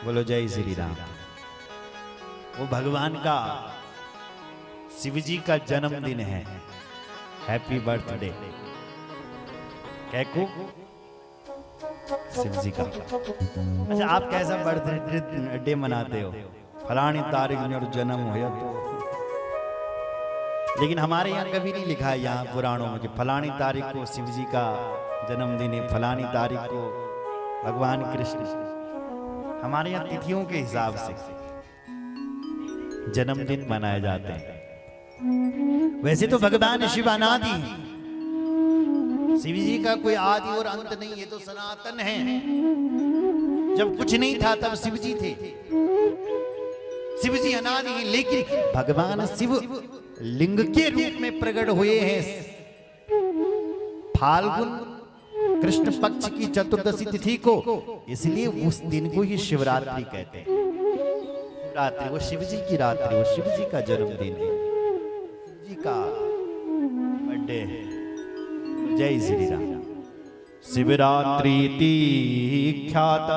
बोलो जय श्री राम। वो भगवान का शिव जी का जन्मदिन है। हैप्पी बर्थडे कैको शिव जी का। अच्छा, आप कैसा बर्थडे मनाते हो? फलानी तारीख में जन्म हो तो, लेकिन हमारे यहाँ कभी नहीं लिखा है यहाँ पुराणों में कि फलानी तारीख को शिव जी का जन्मदिन है, फलानी तारीख को भगवान कृष्ण। हमारे यहाँ तिथियों के हिसाब से जन्मदिन मनाए जाते हैं। वैसे तो भगवान शिव अनादि हैं, शिव जी का कोई आदि और अंत नहीं है, तो सनातन है। जब कुछ नहीं था तब शिव जी थे, शिव जी अनादि हैं। लेकिन भगवान शिव लिंग के रूप में प्रकट हुए हैं फाल्गुन कृष्ण पक्ष की चतुर्दशी तिथि को, इसलिए उस दिन को ही शिवरात्रि कहते हैं। रात्रि वो शिव जी की रात्रि, वो शिव जी का जन्मदिन है, शिव जी का बर्थडे है। जय श्री राम। शिवरात्रि ख्यात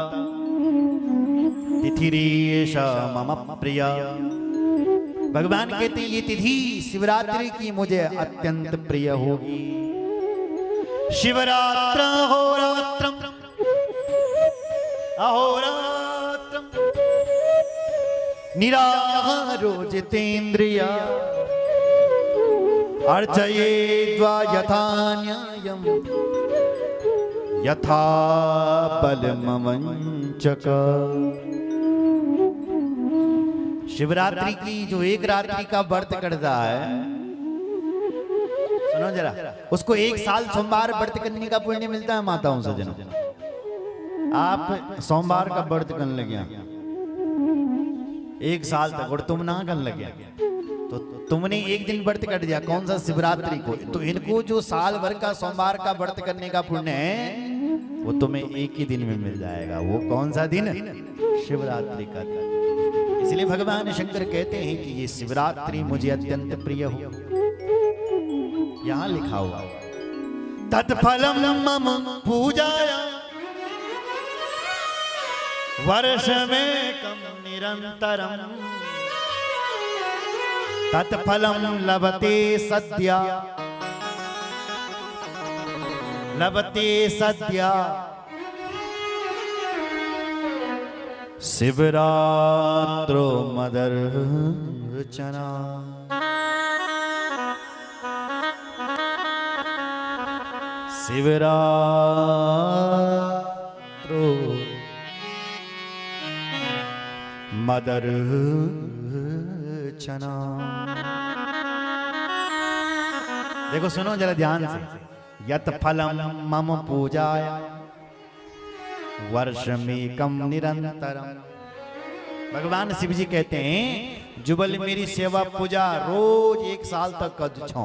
तिथिरेश मम प्रिया। भगवान कहते हैं ये तिथि शिवरात्रि की मुझे अत्यंत प्रिय होगी। शिवरात्र अहोरात्रम अहोरात्रम निराहारो जितेन्द्रिया अर्चयेद्वा यथा न्यायम् यथा बलमवंचक। शिवरात्रि की जो एक रात्रि का व्रत करता है, सुनो जरा, उसको एक साल सोमवार व्रत करने का पुण्य मिलता है। माताओं से जनों, आप सोमवार का व्रत करने लगे एक साल तक और तुम ना करने लगे, तो तुमने एक दिन व्रत कर दिया, कौन सा? शिवरात्रि को। तो इनको जो साल भर का सोमवार का व्रत करने का पुण्य है वो तुम्हें एक ही दिन में मिल जाएगा। वो कौन सा दिन? शिवरात्रि का दिन। इसलिए भगवान शंकर कहते हैं कि ये शिवरात्रि मुझे अत्यंत प्रिय हो। यहां लिखा हुआ तत्फलम मम पूजाया वर्ष में कम निरंतरम तत्फलम लभते सद्या लभते सद्या शिवरात्रो मदर्चना। शिवरात्रो मदर्चना। देखो सुनो जरा ध्यान से, यत फलम मम पूजाया वर्षमेकम निरंतरम। भगवान शिव जी कहते हैं जुबल मेरी सेवा पूजा रोज एक साल तक कर छो,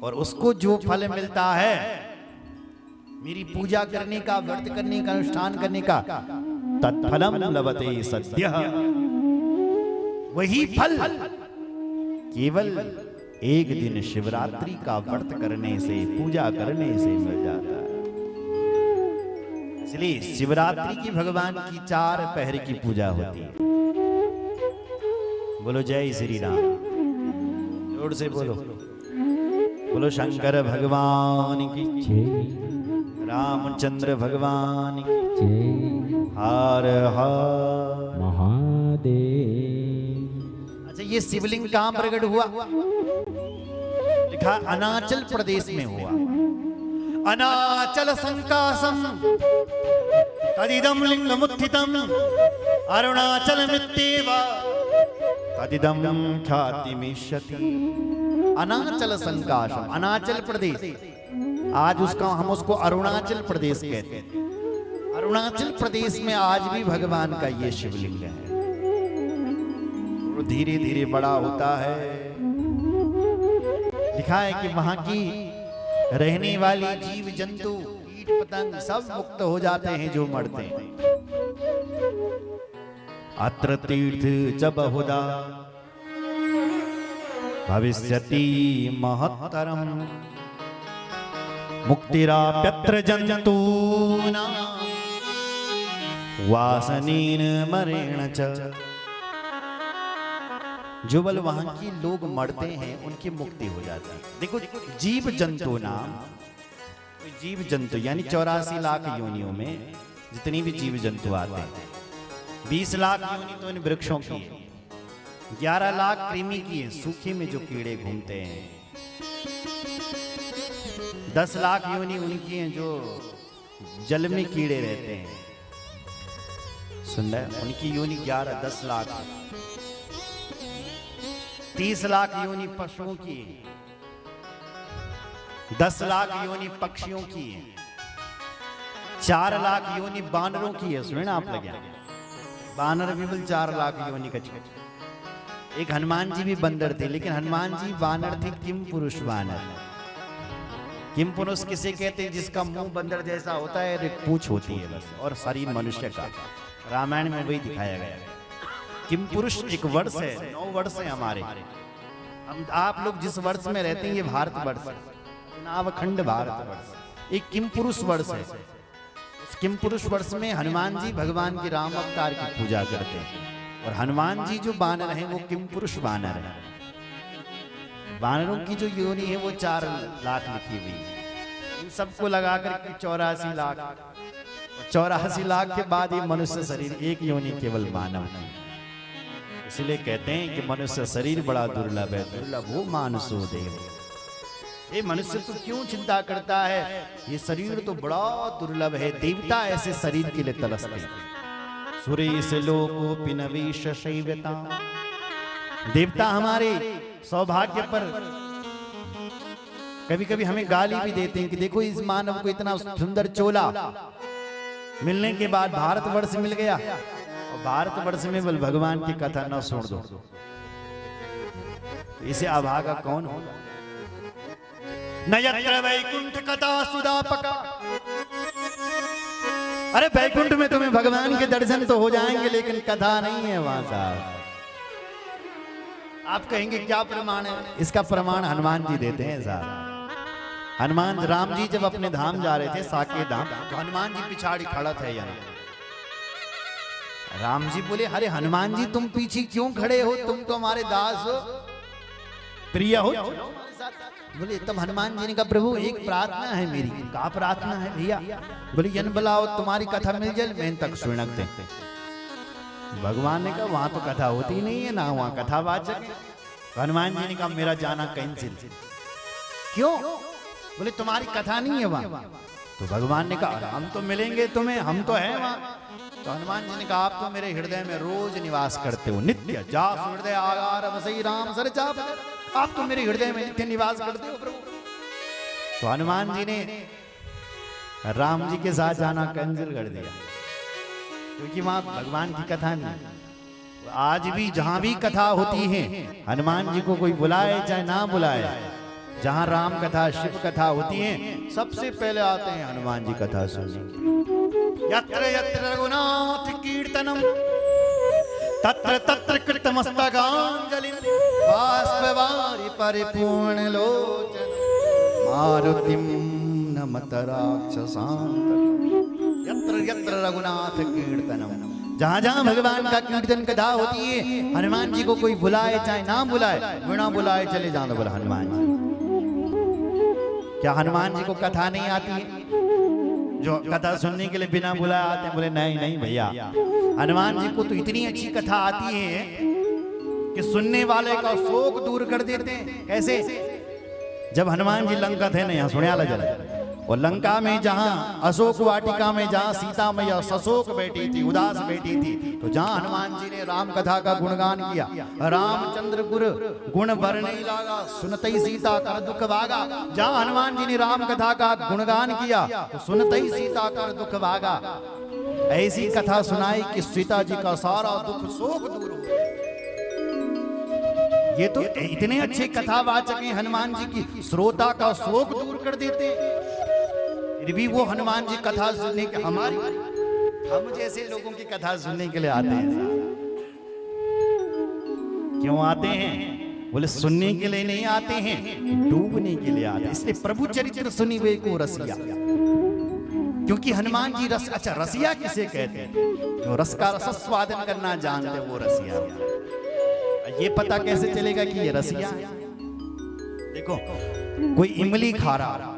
और उसको जो फल मिलता है मेरी पूजा करने का, व्रत करने का, अनुष्ठान करने का, तत्फलम लभते सद्यः। वही फल केवल एक दिन शिवरात्रि का व्रत करने से, पूजा करने से मिल जाता है। इसलिए शिवरात्रि की भगवान की 4 पहर की पूजा होती है। बोलो जय श्री राम। जोर से बोलो, बोलो शंकर भगवान की जय, रामचंद्र भगवान की जय, हर हर महादेव। अच्छा, ये शिवलिंग कहां प्रकट हुआ? लिखा अरुणाचल प्रदेश में हुआ। अरुणाचल संकासम तदिदम लिंगमुत्थितम अरुणाचल मित्येवा तदिदम ख्यातिमिष्यति। अरुणाचल संकासम, अरुणाचल प्रदेश, आज उसका हम उसको अरुणाचल प्रदेश कहते हैं। अरुणाचल प्रदेश में आज भी भगवान का ये शिवलिंग है। धीरे धीरे बड़ा होता है। लिखा है कि वहां की रहने वाली जीव जंतु, कीट पतंग सब मुक्त हो जाते हैं जो मरते हैं। अत्र तीर्थ च बहुधा भविष्यति महत्तरम मुक्तिराप्यत्र जंतूनां वासनीन मरेण च। जो बल वहां की लोग मरते हैं उनकी मुक्ति हो जाती है। देखो जीव जंतु नाम, जीव जंतु यानी 84 लाख योनियों में जितनी भी जीव जंतु आते हैं, 20 लाख योनि तो इन वृक्षों की है, 11 लाख कृमि की है, सूखे में जो कीड़े घूमते हैं, 10 लाख योनि उनकी हैं जो जल में कीड़े रहते हैं। सुन रहे, उनकी योनि 11-10 लाख, 30 लाख योनि पशुओं की, 10 लाख योनि पक्षियों की, 4 लाख योनि बानरों की है। सुने ना आप लगे, बानर भी बोल 4 लाख योनि का। एक हनुमान जी भी बंदर थे, लेकिन हनुमान जी बानर थे, किम पुरुष बानर। किम पुरुष किसे कहते हैं? जिसका मुंह बंदर जैसा होता है, एक पूंछ होती है बस, और शरीर मनुष्य का। रामायण में वही दिखाया गया है। किम पुरुष एक वर्ष है, 9 वर्ष है हमारे। हम आप लोग जिस वर्ष में रहते हैं ये भारत वर्ष, नावखंड भारत वर्ष, एक किम पुरुष वर्ष है। उस किम पुरुष वर्ष में हनुमान जी भगवान की राम अवतार की पूजा करते हैं, और हनुमान जी जो बानर हैं वो किम पुरुष बानर है। बानरों की जो योनि है वो 4 लाख लिखी हुई है। इन सबको लगाकर 84 लाख, 84 लाख के बाद ये मनुष्य शरीर एक योनि केवल मानव की। इसलिए कहते हैं कि मनुष्य शरीर बड़ा दुर्लभ है, दुर्लभ हो मानुषो देव। ये मनुष्य तो क्यों चिंता करता है, ये शरीर तो बड़ा दुर्लभ है। देवता ऐसे शरीर के लिए तरसते हैं। सुरेश लोको पिनवीश शैवता, देवता हमारे सौभाग्य पर कभी कभी हमें गाली भी देते हैं कि देखो इस मानव को इतना सुंदर चोला मिलने के बाद भारतवर्ष मिल गया, और भारतवर्ष में बल भगवान की कथा न सुन दो, इसे अभागा कौन हो? न यत्र वैकुंठ कथा सुदापका। अरे वैकुंठ में तुम्हें भगवान के दर्शन तो हो जाएंगे, लेकिन कथा नहीं है वहां साहब। आप कहेंगे क्या प्रमाण है? इसका प्रमाण हनुमान जी देते हैं साहब। हनुमान राम जी जब अपने धाम जा रहे थे, साके धाम, तो हनुमान जी पिछाड़ी खड़ा थे। यानी राम जी बोले, अरे हनुमान जी तुम पीछे क्यों खड़े हो? तुम तो हमारे दास हो, प्रिय हो। बोले तब हनुमान जी ने कहा, प्रभु एक प्रार्थना है मेरी। क्या प्रार्थना है भैया? बोले यन बुलाओ तुम्हारी कथा मिल जाए, मैं तक सुनक दे। भगवान ने कहा वहां तो कथा होती नहीं है ना, वहां कथावाचक है। हनुमान जी ने कहा मेरा जाना कैंसिल। क्यों? बोले तुम्हारी कथा नहीं है वहां। तो भगवान ने कहा हम तो मिलेंगे तुम्हें, हम तो हैं वहां। तो हनुमान जी ने कहा आप तो मेरे हृदय में रोज निवास करते हो, नित्य जा हृदय आगार बसई राम सर चाप। आप तो मेरे हृदय में नित्य निवास करते हो प्रभु। तो हनुमान जी ने राम जी के साथ जाना कैंसिल कर दिया, क्योंकि वहां भगवान की कथा नहीं। आज भी जहां भी कथा होती है, हनुमान जी को कोई बुलाए चाहे ना बुलाए, जहां राम कथा शिव कथा होती है, सबसे पहले आते हैं हनुमान जी कथा सुनने। यत्र यत्र रघुनाथ कीर्तनम तत्र तत्र कृतमस्तकांजलि बाष्पवारि परिपूर्ण लोचन मारुतिम नमत राक्षसांत। यत्र यत्र रघुनाथ कीर्तनम, जहां जहां भगवान का कीर्तन कथा होती है, हनुमान जी को कोई बुलाए चाहे ना बुलाए, बिना बुलाए चले जाना। बोला हनुमान जी, क्या हनुमान जी को कथा नहीं आती है? जो कथा सुनने के लिए बिना बुलाए आते हैं? बोले नहीं नहीं भैया, हनुमान जी को तो इतनी अच्छी कथा आती है कि सुनने वाले का शोक दूर कर देते हैं। कैसे? जब हनुमान जी लंका थे ना, यहाँ सुनियाला जरा, और लंका में जहां अशोक वाटिका में जहां सीता मैया सशोक बैठी थी, उदास बैठी थी, तो जहां हनुमान जी ने राम कथा का गुणगान किया, रामचंद्र गुर गुण वर्णि लागा सुनतई सीता कर दुख भागा। जहां हनुमान जी ने राम कथा का गुणगान किया तो सुनतई सीता कर दुख भागा। ऐसी कथा सुनाई कि सीता जी का सारा दुख शोक दूर हो। ये तो इतने अच्छे कथावाचक हैं हनुमान जी की, श्रोता का शोक दूर कर देते। फिर भी वो हनुमान जी कथा सुनने के, हमारी हम जैसे लोगों की कथा सुनने के लिए आते हैं। क्यों आते हैं? बोले सुनने के लिए नहीं आते हैं, डूबने के लिए आते हैं। इसलिए प्रभु चरित्र सुनी वे को रसिया। क्योंकि हनुमान जी रस, अच्छा रसिया किसे कहते हैं? जो रस का रसस्वादन करना जानते वो रसिया। ये पता कैसे चलेगा कि ये रसिया है? देखो कोई इमली खा रहा